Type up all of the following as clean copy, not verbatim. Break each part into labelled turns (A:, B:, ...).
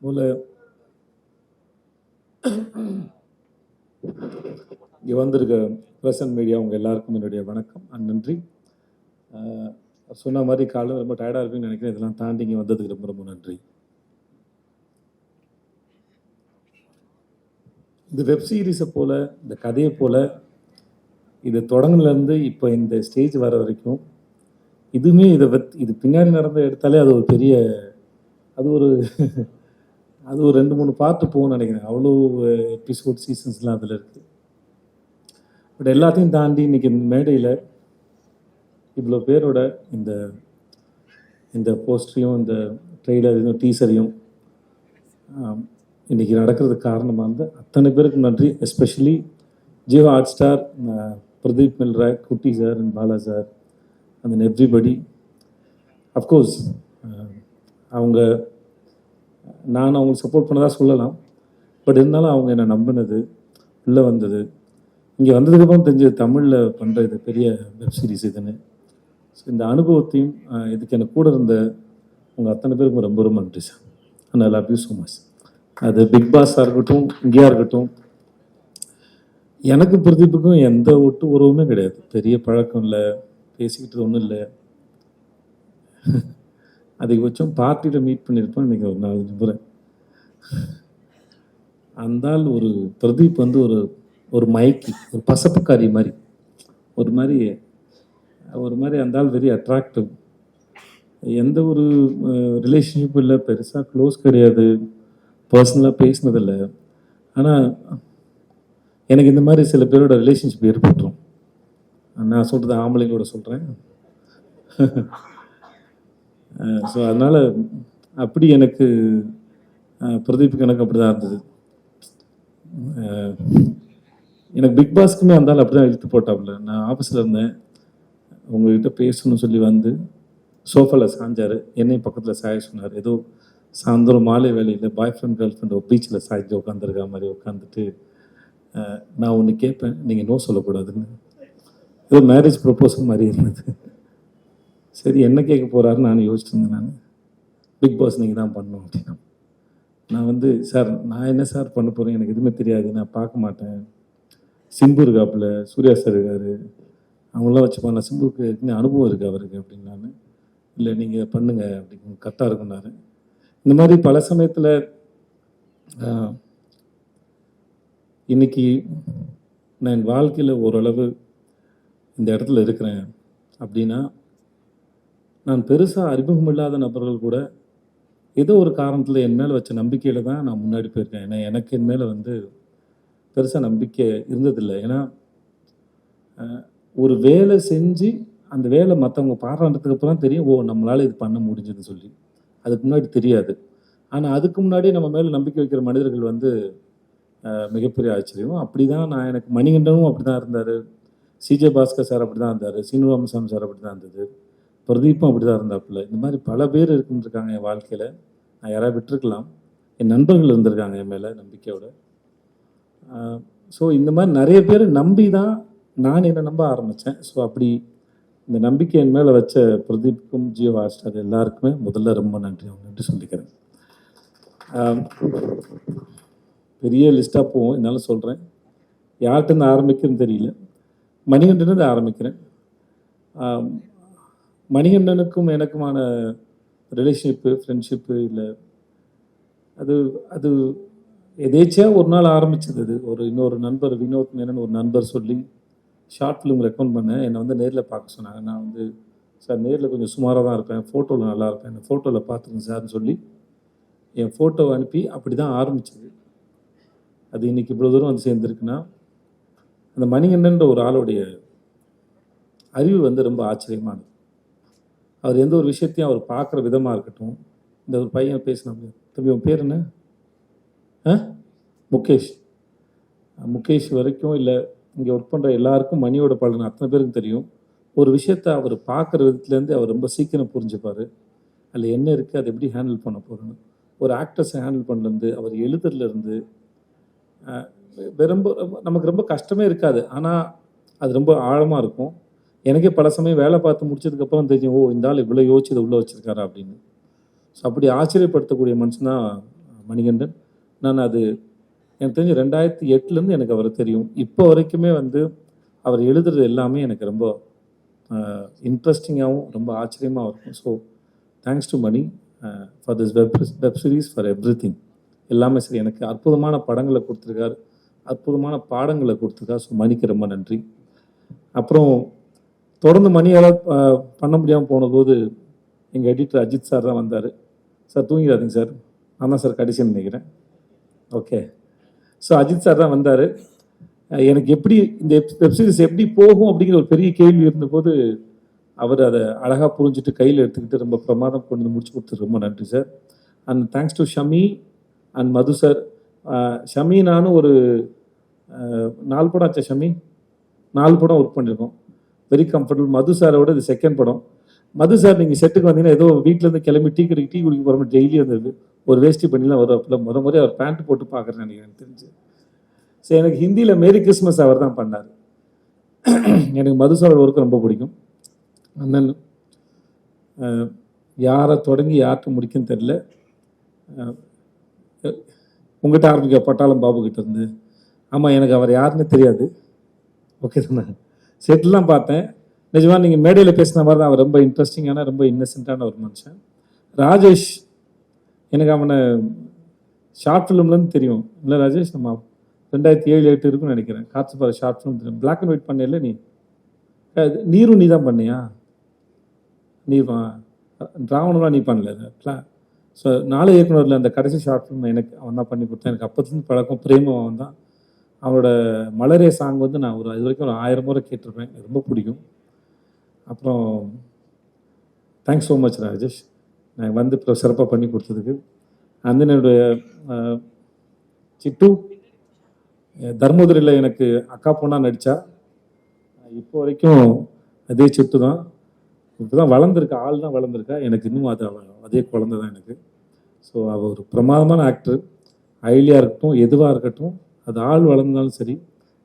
A: போல இங்கே வந்திருக்க ப்ரெசன்ட் மீடியா உங்கள் எல்லாருக்கும் என்னுடைய வணக்கம் அண்ட் நன்றி. சொன்ன மாதிரி காலையில் ரொம்ப டயர்டாக இருக்குன்னு நினைக்கிறேன். இதெல்லாம் தாண்டி இங்கே வந்ததுக்கு ரொம்ப ரொம்ப நன்றி. இந்த வெப் சீரிஸை போல், இந்த கதையை போல், இது தொடங்குலேருந்து இப்போ இந்த ஸ்டேஜ் வர வரைக்கும் இதுவுமே இது பின்னாடி நடந்த எடுத்தாலே அது ஒரு பெரிய அது ஒரு அது ஒரு 2-3 பார்ட்டு போகும்னு நினைக்கிறேன். அவ்வளோ எபிசோட் சீசன்ஸ்லாம் அதில் இருக்குது. பட் எல்லாத்தையும் தாண்டி இன்றைக்கி மேடையில் இவ்வளோ பேரோட இந்த இந்த போஸ்டரையும் இந்த ட்ரெய்லரையும் டீசரையும் இன்றைக்கி நடக்கிறதுக்கு காரணமாக இருந்த அத்தனை பேருக்கு நன்றி. Especially Jio Hotstar, Pradeep Milroy, Kutty sir and Bala sir and everybody. Of course நான் அவங்களுக்கு சப்போர்ட் பண்ணதாக சொல்லலாம். பட் இருந்தாலும் அவங்க என்னை நம்பினது, உள்ளே வந்தது, இங்கே வந்ததுக்கப்புறம் தெரிஞ்சது தமிழில் பண்ணுற இது பெரிய வெப் சீரிஸ் இதுன்னு. ஸோ இந்த அனுபவத்தையும் இதுக்கு எனக்கு கூட இருந்த உங்கள் அத்தனை பேருக்கும் ரொம்ப ரொம்ப நன்றி sir. And I love you so much. அது பிக் பாஸாக இருக்கட்டும், இங்கேயா இருக்கட்டும், எனக்கு பிரதீப்புக்கும் எந்த ஒட்டு உறவுமே கிடையாது. பெரிய பழக்கம் இல்லை, பேசிக்கிட்டது ஒன்றும் இல்லை. அதிகபட்சம் பார்ட்டியில் மீட் பண்ணியிருப்போம் இன்றைக்கி ஒரு 4 முறை. அந்தால் ஒரு பிரதீப் வந்து ஒரு மயக்கி, ஒரு பசப்புக்காரி மாதிரி, ஒரு மாதிரி அந்தால் வெரி அட்ராக்டிவ். எந்த ஒரு ரிலேஷன்ஷிப்பும் இல்லை, பெருசாக க்ளோஸ் கிடையாது, பர்சனலாக பேசினதில்லை. ஆனால் எனக்கு இந்த மாதிரி சில பேரோட ரிலேஷன்ஷிப் ஏற்பட்டுரும். நான் சொல்கிறது ஆம்பளைங்களோட சொல்கிறேன். ஸோ அதனால் அப்படி எனக்கு பிரதீப்புக்கு எனக்கு அப்படி தான் இருந்தது. எனக்கு பிக் பாஸ்க்குமே இருந்தாலும் அப்படி தான் இழுத்து போட்டாப்புல. நான் ஆஃபீஸில் இருந்தேன், உங்கள்கிட்ட பேசணும்னு சொல்லி வந்து சோஃபாவில் சாஞ்சார், என்னையும் பக்கத்தில் சாய சொன்னார். ஏதோ சாயந்தரம் மாலை வேலையில் பாய் ஃப்ரெண்ட் கேர்ள் ஃப்ரெண்ட் பீச்சில் சாய்ச்சி உட்காந்துருக்கா மாதிரி உட்காந்துட்டு, நான் ஒன்று கேட்பேன், நீங்கள் நோ சொல்லக்கூடாதுன்னு. ஏதோ மேரேஜ் ப்ரப்போசல் மாதிரி இருந்தது. சரி என்ன கேட்க போகிறாருன்னு நான் யோசிச்சுட்டு இருந்தேன். நான் பிக் பாஸ் நீங்கள் தான் பண்ணணும் அப்படின்னா, நான் வந்து சார் நான் என்ன சார் பண்ண போகிறேன், எனக்கு எதுவுமே தெரியாது, நான் பார்க்க மாட்டேன். சிம்பு இருக்காப்புல, சூர்யா சார் இருக்காரு, அவங்களாம் வச்சு பண்ணலாம், சிம்புக்கு என்ன அனுபவம் இருக்குது அவருக்கு அப்படின்னு. நான் இல்லை நீங்கள் பண்ணுங்க அப்படின்னு கரெக்டாக இருக்குன்னாரு. இந்த மாதிரி பல சமயத்தில் இன்னைக்கு நான் என் வாழ்க்கையில் ஓரளவு இந்த இடத்துல இருக்கிறேன் அப்படின்னா, நான் பெருசாக அறிமுகம் இல்லாத நபர்கள் கூட ஏதோ ஒரு காரணத்தில் என் மேலே வச்ச நம்பிக்கையில் தான் நான் முன்னாடி போயிருக்கேன். ஏன்னா எனக்கு என் மேலே வந்து பெருசாக நம்பிக்கை இருந்ததில்லை. ஏன்னா ஒரு வேலை செஞ்சு அந்த வேலை மற்றவங்க பாராட்டுறதுக்கு அப்புறம் தெரியும், ஓ நம்மளால் இது பண்ண முடிஞ்சதுன்னு சொல்லி. அதுக்கு முன்னாடி தெரியாது. ஆனால் அதுக்கு முன்னாடி நம்ம மேலே நம்பிக்கை வைக்கிற மனிதர்கள் வந்து மிகப்பெரிய ஆச்சரியம். அப்படி தான் நான் எனக்கு மணிகண்டனும் அப்படி தான் இருந்தார், சிஜே பாஸ்கர் சார் அப்படி தான் இருந்தார், சீனு ராமசாமி சார் அப்படி தான் இருந்தது, பிரதீப்பும் அப்படி தான் இருந்தாப்புல. இந்த மாதிரி பல பேர் இருக்கின்றிருக்காங்க என் வாழ்க்கையில். நான் யாராவது விட்டுருக்கலாம், என் நண்பர்கள் இருந்திருக்காங்க என் மேலே நம்பிக்கையோட. ஸோ இந்த மாதிரி நிறைய பேர் நம்பி தான் நான் என்னை நம்ப ஆரம்பித்தேன். ஸோ அப்படி இந்த நம்பிக்கை என் மேலே வச்ச பிரதீப்புக்கும் ஜியோ ஹாட் ஸ்டார் எல்லாருக்குமே முதல்ல ரொம்ப நன்றி சொல்லிக்கிறேன். பெரிய லிஸ்ட்டாக போவோம், என்னால் சொல்கிறேன். யார்கிட்ட ஆரம்பிக்கிறேன்னு தெரியல. மணிகண்டனது ஆரம்பிக்கிறேன். மணிகண்டனுக்கும் எனக்குமான ரிலேஷன்ஷிப்பு, ஃப்ரெண்ட்ஷிப்பு இல்லை, அது எதேச்சியாக ஒரு நாள் ஆரம்பிச்சது. அது இன்னொரு நண்பர் வினோத் மேனன் ஒரு நண்பர் சொல்லி ஷார்ட் ஃபிலிம் ரெக்கமெண்ட் பண்ணேன். என்னை வந்து நேரில் பார்க்க சொன்னாங்க. நான் வந்து சார் நேரில் கொஞ்சம் சுமாராக தான் இருப்பேன், ஃபோட்டோவில் நல்லா இருப்பேன், என்னை ஃபோட்டோவில் பார்த்துருங்க சார்னு சொல்லி என் ஃபோட்டோவை அனுப்பி அப்படி தான் ஆரம்பிச்சது. அது இன்றைக்கி இவ்வளோ தூரம் வந்து சேர்ந்துருக்குன்னா அந்த மணிகண்டன்ற ஒரு ஆளுடைய அறிவு வந்து ரொம்ப ஆச்சரியமானது. அவர் எந்த ஒரு விஷயத்தையும் அவர் பார்க்குற விதமாக இருக்கட்டும். இந்த ஒரு பையன் பேசினாங்க, தம்பி உன் பேர் என்ன? முகேஷ் வரைக்கும் இல்லை, இங்கே ஒர்க் பண்ணுற எல்லாருக்கும் மணியோட பலன் அத்தனை பேருக்கும் தெரியும். ஒரு விஷயத்தை அவர் பார்க்குற விதத்துலேருந்து அவர் ரொம்ப சீக்கிரம் புரிஞ்சுப்பார், அதில் என்ன இருக்குது, அதை எப்படி ஹேண்டில் பண்ண போகிறோன்னு. ஒரு ஆக்டர்ஸை ஹேண்டில் பண்ணுறது, அவர் எழுதுறதுலேருந்து ரொம்ப நமக்கு ரொம்ப கஷ்டமே இருக்காது. ஆனால் அது ரொம்ப ஆழமாக இருக்கும். எனக்கே பல சமயம் வேலை பார்த்து முடிச்சதுக்கப்புறம் தெரியும், ஓ இந்த ஆள் இவ்வளோ யோசிச்சு இதை உள்ளே வச்சுருக்காரா அப்படின்னு. ஸோ அப்படி ஆச்சரியப்படுத்தக்கூடிய மனுஷன் தான் மணிகண்டன். நான் அது எனக்கு தெரிஞ்சு 2008 எனக்கு அவரை தெரியும். இப்போ வரைக்குமே வந்து அவர் எழுதுறது எல்லாமே எனக்கு ரொம்ப இன்ட்ரெஸ்டிங்காகவும் ரொம்ப ஆச்சரியமாக இருக்கும். So thanks to Mani for this web series for everything. எல்லாமே சரி, எனக்கு அற்புதமான படங்களை கொடுத்துருக்காரு, அற்புதமான பாடங்களை கொடுத்துருக்காரு. ஸோ மணிக்கு ரொம்ப நன்றி. அப்புறம் தொடர்ந்து மணியால் பண்ண முடியாமல் போனபோது எங்கள் எடிட்டர் அஜித் சார் தான் வந்தார். சார் தூங்கிடாதீங்க சார், நான் தான் சார் கடைசின்னு நினைக்கிறேன். ஓகே, ஸோ அஜித் சார் தான் வந்தார். எனக்கு எப்படி இந்த வெப்சீரிஸ் எப்படி போகும் அப்படிங்கிற ஒரு பெரிய கேள்வி இருந்தபோது அவர் அதை அழகாக புரிஞ்சுட்டு கையில் எடுத்துக்கிட்டு ரொம்ப பிரமாதம் கொண்டு வந்து முடிச்சு கொடுத்து ரொம்ப நன்றி sir. And thanks to Shami and Madhu sir. Shami நானும் ஒரு 4 படம் ஆச்சா ஷமி, 4 படம் ஒர்க் பண்ணியிருக்கோம். Very comfortable. மது சாரோட இது செகண்ட் படம். மது சார் நீங்கள் செட்டுக்கு வந்தீங்கன்னா ஏதோ வீட்டிலேருந்து கிளம்பி டீ குடிக்க போகிற மாதிரி டெய்லி வந்தது ஒரு வேஷ்டி பண்ணிலாம் வரும். அப்போ முறை அவர் பேண்ட் போட்டு பார்க்குறேன் எனக்கு தெரிஞ்சு. ஸோ எனக்கு ஹிந்தியில் மேரி கிறிஸ்மஸ் அவர் தான் பண்ணார். எனக்கு மது சார் ஒர்க்கு ரொம்ப பிடிக்கும். அண்ணன் யாரை தொடங்கி யார்கிட்ட முடிக்குன்னு தெரில. உங்கள்கிட்ட ஆரம்பிக்க பட்டாளம் பாபு கிட்ட இருந்து. ஆமாம், எனக்கு அவர் யாருன்னு தெரியாது. ஓகே தானே, செட்லாம் பார்த்தேன். நிஜமாக நீங்கள் மேடையில் பேசின மாதிரி தான் அவர் ரொம்ப இன்ட்ரெஸ்டிங்கான ரொம்ப இன்னசென்ட்டான ஒரு மனுஷன். ராஜேஷ், எனக்கு அவனை ஷார்ட் ஃபிலிம்லேருந்து தெரியும். இல்லை ராஜேஷ், நம்ம 2007-08 இருக்குன்னு நினைக்கிறேன். காற்று பாரு ஷார்ட் ஃபிலிம் தெரியும். பிளாக் அண்ட் ஒயிட் பண்ணல நீ? நீரும் நீ தான் பண்ணியா? நீர் ராவணம்லாம் நீ பண்ணல. ஸோ 4 இயக்குனரில் அந்த கடைசி ஷார்ட் ஃபிலிம் எனக்கு அவன் தான் பண்ணி கொடுத்தான். எனக்கு அப்போதுலேருந்து பழக்கம். பிரேமும் அவன் தான். அவனோட மலரே சாங் வந்து நான் இது வரைக்கும் ஒரு 1000 முறை கேட்டிருப்பேன். எனக்கு ரொம்ப பிடிக்கும். அப்புறம் தேங்க்ஸ் ஸோ மச் ராஜேஷ், நான் வந்து இப்போ சிறப்பாக பண்ணி கொடுத்ததுக்கு. அந்த என்னுடைய சிட்டு தர்மபுரியில் எனக்கு அக்கா பொண்ணாக நடித்தா. இப்போ வரைக்கும் அதே சிட்டு தான். இப்போ தான் வளர்ந்துருக்கா, ஆள் தான் வளர்ந்துருக்கா. எனக்கு இன்னும் அதே குழந்தை தான் எனக்கு. ஸோ அவள் ஒரு பிரமாதமான ஆக்டர். ஐலியாக இருக்கட்டும், எதுவாக இருக்கட்டும், அது ஆள் வளர்ந்தாலும் சரி,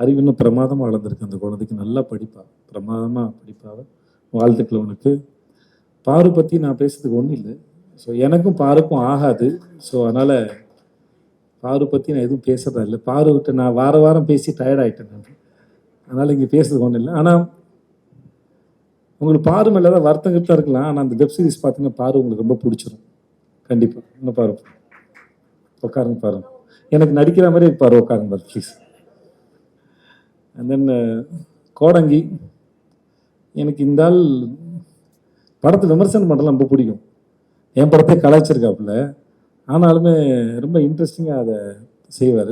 A: அறிவு இன்னும் பிரமாதமாக வளர்ந்துருக்கு அந்த குழந்தைக்கு. நல்லா படிப்பா, பிரமாதமாக படிப்பாவ. வாழ்த்துக்கள் உனக்கு. பாரு பற்றி நான் பேசுறதுக்கு ஒன்றும் இல்லை. ஸோ எனக்கும் பாருக்கும் ஆகாது. ஸோ அதனால் பாரு பற்றி நான் எதுவும் பேசுறதா இல்லை. பாரு விட்டு நான் வாரம் பேசி டயர்டாயிட்டேன் நான். அதனால் இங்கே பேசுறதுக்கு ஒன்றும் இல்லை. ஆனால் உங்களுக்கு பாரு மேலே தான் வருத்தம் கிட்ட இருக்கலாம். ஆனால் அந்த வெப் சீரிஸ் பார்த்தீங்கன்னா பாரு உங்களுக்கு ரொம்ப பிடிச்சிரும் கண்டிப்பாக. இன்னும் பாரு, உட்காருங்க பாருங்க. எனக்கு நடிக்கிற மாதிரி பாரு, உட்காருங்க பாரு ப்ளீஸ். அண்ட் தென் கோடங்கி, எனக்கு இந்த ஆள் படத்தை விமர்சனம் பண்ணலாம் ரொம்ப பிடிக்கும். என் படத்தை கலாய்ச்சிருக்காப்புல, ஆனாலுமே ரொம்ப இன்ட்ரெஸ்டிங்காக அதை செய்வார்.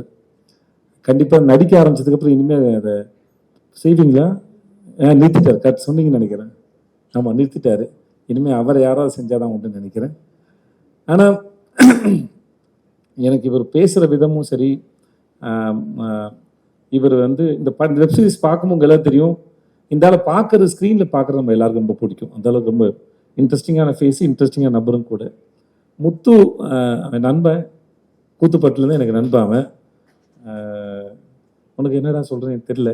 A: கண்டிப்பாக நடிக்க ஆரம்பிச்சதுக்கப்புறம் இனிமேல் அதை செய்வீங்களா? நிறுத்திட்டார், கட் சொன்னீங்கன்னு நினைக்கிறேன். ஆமாம், நிறுத்திட்டாரு. இனிமேல் அவரை யாராவது செஞ்சால் தான் உண்டுன்னு நினைக்கிறேன். ஆனால் எனக்கு இவர் பேசுகிற விதமும் சரி, இவர் வந்து இந்த வெப் சீரிஸ் பார்க்கும்போது எல்லாம் தெரியும். இந்த ஆளை பார்க்குற ஸ்க்ரீனில் பார்க்குறது நம்ம எல்லாருக்கும் ரொம்ப பிடிக்கும். அந்த அளவுக்கு ரொம்ப இன்ட்ரெஸ்டிங்கான ஃபேஸு, இன்ட்ரெஸ்டிங்கான நபரும் கூட. முத்து அவன் நண்பன், கூத்துப்பட்டுலேருந்து எனக்கு நண்பன் அவன். உனக்கு என்னடா சொல்கிறேன்னு தெரில,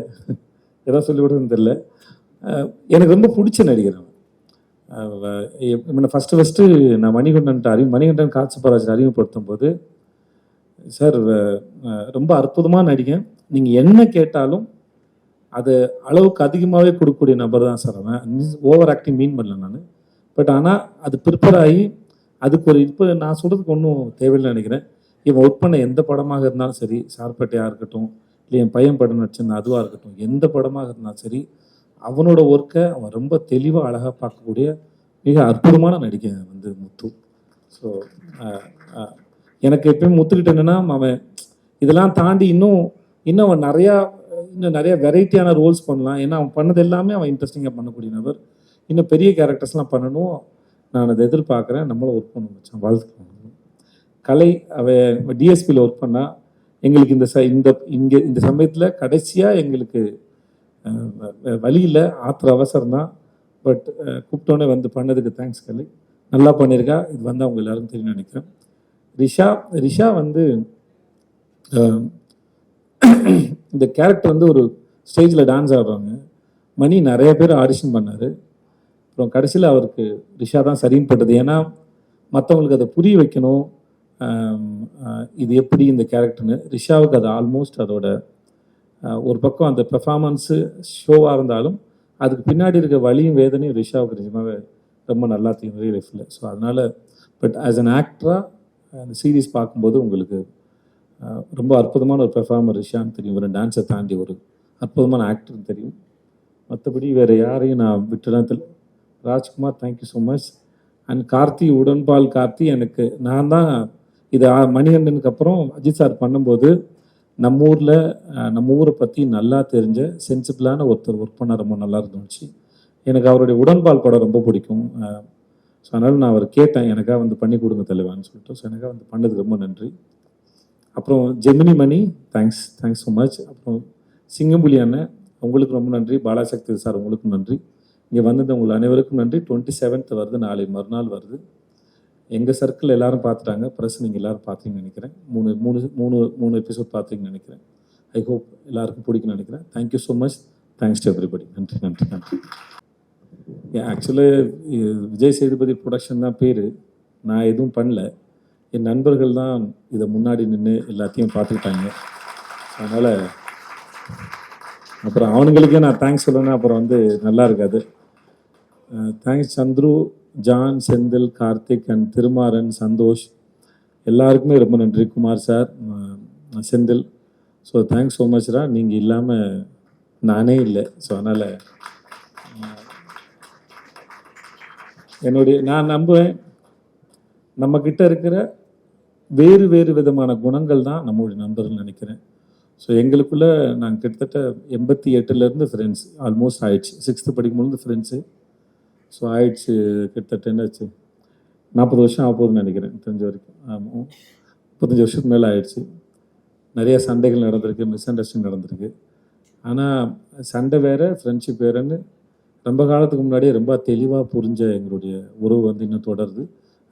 A: எதாவது சொல்லி விடுறதுன்னு தெரில. எனக்கு ரொம்ப பிடிச்ச நடிகர் அவன். ஃபஸ்ட்டு நான் மணிகண்டன் காட்சிப்பராஜன் அறிமுகப்படுத்தும் போது, சார் ரொம்ப அற்புதமான நடிகன், நீங்கள் என்ன கேட்டாலும் அது அளவுக்கு அதிகமாகவே கொடுக்கக்கூடிய நபர் தான் சார் அவன். ஓவர் ஆக்டிங் மீன் பண்ணல நான். பட் ஆனால் அது ப்ரிப்பேர் ஆகி அதுக்கு ஒரு இப்போ நான் சொல்கிறதுக்கு ஒன்றும் தேவையில்லை நினைக்கிறேன். இவன் ஒர்க் பண்ண எந்த படமாக இருந்தாலும் சரி, சார்பட்டையாக இருக்கட்டும், இல்லை என் பையன் படம் நடிச்சிருந்த அதுவாக இருக்கட்டும், எந்த படமாக இருந்தாலும் சரி, அவனோட ஒர்க்கை அவன் ரொம்ப தெளிவாக அழகாக பார்க்கக்கூடிய மிக அற்புதமான நடிகை வந்து முத்து. ஸோ எனக்கு எப்பயும் முத்துக்கிட்ட என்னென்னா, அவன் இதெல்லாம் தாண்டி இன்னும் அவன் நிறைய வெரைட்டியான ரோல்ஸ் பண்ணலாம். ஏன்னா அவன் பண்ணது எல்லாமே அவன் இன்ட்ரெஸ்டிங்காக பண்ணக்கூடிய நபர். இன்னும் பெரிய கேரக்டர்ஸ்லாம் பண்ணணும், நான் அதை எதிர்பார்க்குறேன். நம்மளும் ஒர்க் பண்ண வச்சோம். வாழ்த்துக்கள். கலை அவன் டிஎஸ்பியில் ஒர்க் பண்ணால் எங்களுக்கு இந்த சமயத்தில் கடைசியாக எங்களுக்கு வழியில் ஆத்திர அவசரம் தான். பட் கூப்பிட்டோன்னே வந்து பண்ணதுக்கு தேங்க்ஸ் கலை, நல்லா பண்ணியிருக்கா. இது வந்து அவங்க எல்லாரும் தெரியும் நினைக்கிறேன். ரிஷா வந்து இந்த கேரக்டர் வந்து ஒரு ஸ்டேஜில் டான்ஸ் ஆடுறாங்க. மணி நிறைய பேர் ஆடிஷன் பண்ணார். அப்புறம் கடைசியில் அவருக்கு ரிஷா தான் சரின்னு பட்டது. ஏன்னா மற்றவங்களுக்கு அதை புரிய வைக்கணும். இது எப்படி இந்த கேரக்டர்னு ரிஷாவுக்கு அது ஆல்மோஸ்ட் அதோட ஒரு பக்கம் அந்த பெர்ஃபார்மன்ஸு ஷோவாக இருந்தாலும் அதுக்கு பின்னாடி இருக்க வலியும் வேதனையும் ரிஷாவுக்கு நிஜமாகவே ரொம்ப நல்லா தெரியும் லைஃப்பில். ஸோ அதனால் பட் ஆஸ் அன் ஆக்டராக அந்த சீரீஸ் பார்க்கும்போது உங்களுக்கு ரொம்ப அற்புதமான ஒரு பெர்ஃபார்மர் ரிஷான்னு தெரியும். ஒரு டான்ஸை தாண்டி ஒரு அற்புதமான ஆக்டர்னு தெரியும். மற்றபடி வேறு யாரையும் நான் விட்டுலாம் Rajkumar thank you so much. And Karthi உடன்பால் கார்த்தி எனக்கு நான் தான் இது மணிகண்டனுக்கு அப்புறம் அஜித் சார் பண்ணும்போது நம்ம ஊரை பற்றி நல்லா தெரிஞ்ச சென்சிபிளான ஒருத்தர் ஒர்க் பண்ண ரொம்ப நல்லா இருந்துச்சு. எனக்கு அவருடைய உடன்பால் படம் ரொம்ப பிடிக்கும். ஸோ அதனால் நான் அவர் கேட்டேன் எனக்காக வந்து பண்ணி கொடுங்க தலைவான்னு சொல்லிட்டு. ஸோ எனக்காக வந்து பண்ணதுக்கு ரொம்ப நன்றி. அப்புறம் ஜெமினி மணி தேங்க்ஸ் ஸோ மச். அப்புறம் சிங்கம்புலி அண்ணன் உங்களுக்கு ரொம்ப நன்றி. பாலாசக்தி சார் உங்களுக்கும் நன்றி. இங்கே வந்தது உங்கள் அனைவருக்கும் நன்றி. 27th வருது, நாளை மறுநாள் வருது. எங்கள் சர்க்கிள் எல்லாரும் பார்த்துட்டாங்க, ப்ரெஸ் நீங்கள் எல்லோரும் பார்த்தீங்கன்னு நினைக்கிறேன். மூணு எபிசோட் பார்த்தீங்கன்னு நினைக்கிறேன். ஐ ஹோப் எல்லாருக்கும் பிடிக்கும்னு நினைக்கிறேன். Thank you so much. Thanks to everybody. நன்றி. ஆக்சுவலாக விஜய் சேதுபதி ப்ரொடக்ஷன் தான் பேர். நான் எதுவும் பண்ணல. என் நண்பர்கள் தான் இதை முன்னாடி நின்று எல்லாத்தையும் பார்த்துக்கிட்டாங்க. அதனால் அப்புறம் அவனுங்களுக்கே நான் தேங்க்ஸ் சொல்லணும், அப்புறம் வந்து நல்லா இருக்காது. Thanks Chandru, John, Senthil, Karthik and Thirumaran, Santhosh எல்லாருக்குமே ரொம்ப நன்றி. Kumar sir, Senthil. So thanks so மச்ரா. நீங்கள் இல்லாமல் நானே இல்லை. ஸோ அதனால் நான் நம்புவேன் நம்மக்கிட்ட இருக்கிற வேறு விதமான குணங்கள் தான் நம்மளுடைய நண்பர்கள் நினைக்கிறேன். ஸோ எங்களுக்குள்ளே நாங்கள் கிட்டத்தட்ட 88லேருந்து ஃப்ரெண்ட்ஸ் ஆல்மோஸ்ட் ஆயிடுச்சு. 6th படிக்கும்போது ஃப்ரெண்ட்ஸு. ஸோ ஆயிடுச்சு கிட்டத்தட்ட என்னாச்சு 40 வருஷம் ஆகுதுன்னு நினைக்கிறேன் தெரிஞ்ச வரைக்கும். ஆமாம், 35 வருஷத்துக்கு மேலே ஆயிடுச்சு. நிறைய சண்டைகள் நடந்திருக்கு, மிஸ் அண்டர்ஸ்டாண்டிங் நடந்திருக்கு. ஆனால் சண்டை வேறு, ஃப்ரெண்ட்ஷிப் வேறுன்னு ரொம்ப காலத்துக்கு முன்னாடியே ரொம்ப தெளிவாக புரிஞ்ச எங்களுடைய உறவு வந்து இன்னும் தொடருது.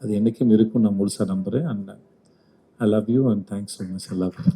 A: அது என்றைக்கும் இருக்கும் நான் முழுசாக நம்புகிறேன். And I love you and thanks so much. I love you.